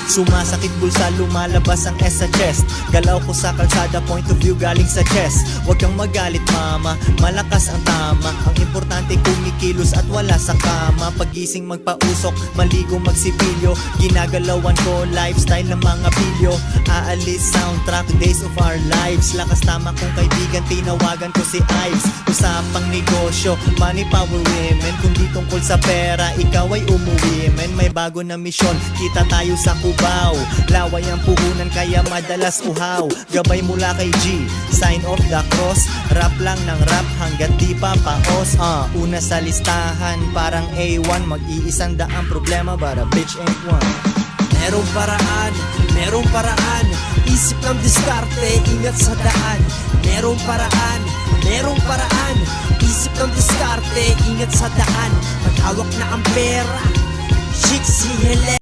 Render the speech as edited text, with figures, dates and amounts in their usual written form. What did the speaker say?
Sumasakit bulsa, lumalabas ang S sa chest. Galaw ko sa kalsada, point of view galing sa chest. Huwag kang magalit mama, malakas ang tama. Ang importante kumikilos at wala sa kama. Pagising magpausok, maligo magsipilyo. Ginagalawan ko, lifestyle ng mga pilyo. Aalis soundtrack, days of our lives. Lakas tama kong kaibigan, tinawagan ko si Ives. Usapang negosyo, money power women. Kung di tungkol sa pera, ikaw ay umuwi. Men, may bago na misyon, kita tayo sa Cubao. Laway ang puhunan kaya madalas uhaw. Gabay mula kay G, sign of the cross. Rap lang ng rap hanggat di pa paos. Una sa listahan, parang A1. Mag-iisang daang problema, but a bitch ain't one. Merong paraan, isip ng diskarte, ingat sa daan. Merong paraan, isip ng diskarte, ingat sa daan. Maghawak na ang pera, chick si Helena.